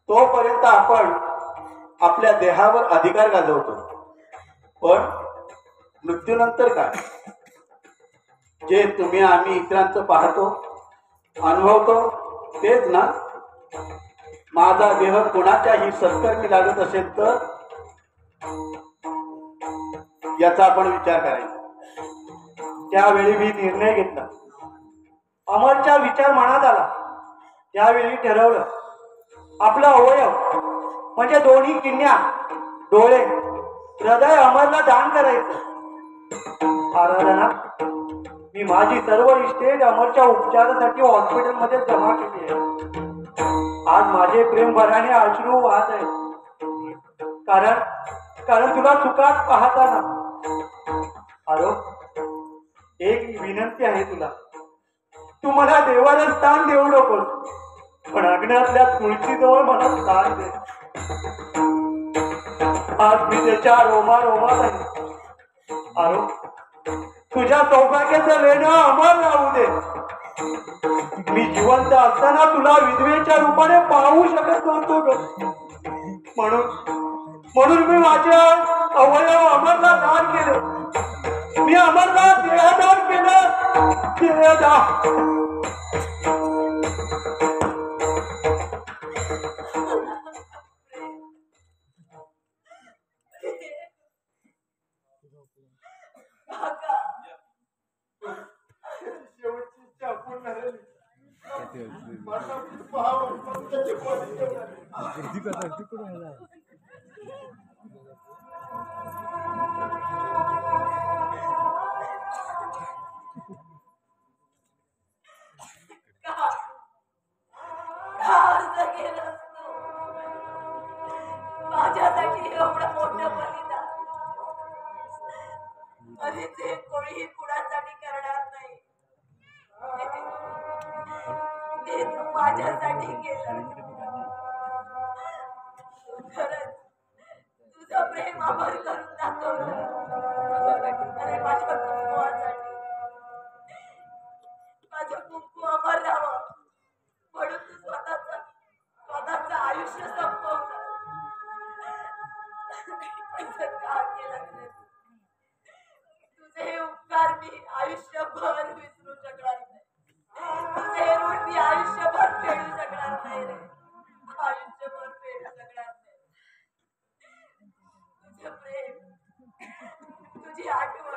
तोपर्यंत आपण आपल्या देहावर अधिकार गाजवतो, पण मृत्यूनंतर काय? जे तुम्ही आम्ही इतरांचं पाहतो अनुभवतो तेच ना. माझा देह कोणाच्याही सत्कर्मी लागत असेल तर याचा आपण विचार करायचा. त्यावेळी मी निर्णय घेतला. अमरचा विचार मनात आला. त्यावेळी ठरवलं आपला अवयव म्हणजे दोन्ही किडन्या, डोळे, हृदय अमरला दान करायचं. आराधना मी माझी सर्व इस्टेट अमरच्या उपचारासाठी हॉस्पिटलमध्ये जमा केली आहे. आज माझे प्रेम भराने अश्रू वाहत आहेत, कारण तुला सुखात पाहताना. अरे एक विनंती आहे तुला. तू मला देवाला स्थान देऊ नकोस, पण अग्नातल्या तुळशीजवळ मला स्थान दे. आज मी त्याच्या रोमात आहे. अरे तुझ्या सौभाग्याचं लेणं अमर राहू दे. मी जिवंत असताना तुला विधवेच्या रूपाने पाहू शकत नव्हतो ग. म्हणून मी माझ्या अवयव अमरला दान केलं. मी अमरला देहदान केलं. देहदान. काका, शेवटची इच्छा पूर्ण झाली. मला पाहावं पण त्याची कोणी ठेवणार. का असं केलंस तू? माझ्यासाठी एवढं मोठं बलिदान आणि ते कोणीही कुणासाठी करणार नाही. ते तू माझ्यासाठी केलं. खरंच तुझं प्रेम अमर करून दाखवलं. अरे माझ्या कुंकुवासाठी, माझं कुंकू अमर राहावं म्हणून तू स्वतःचं आयुष्य संपवलं. असं का केलं रे? तुझे हे उपकार मी आयुष्यभर विसरू शकणार नाही. तुझे हे ऋण मी आयुष्यभर फेडू शकणार नाही रे. आयुष्यभर फेडू शकणार नाही. तुझं प्रेम, तुझी आठवण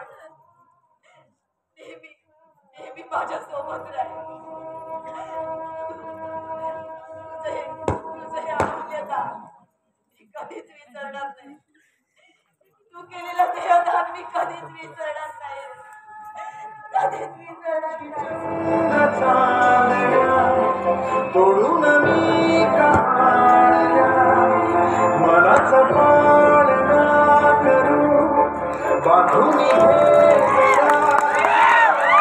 नेहमी माझ्या सोबत राहील. तुझं हे अमूल्य दान मी कधीच विसरणार नाही. तू केलेलं देहदान मी कधीच विसरणार नाही. कधीच विसरणार नाही. तोडून मी काढल्या मनाचं पाळणा करू बांधून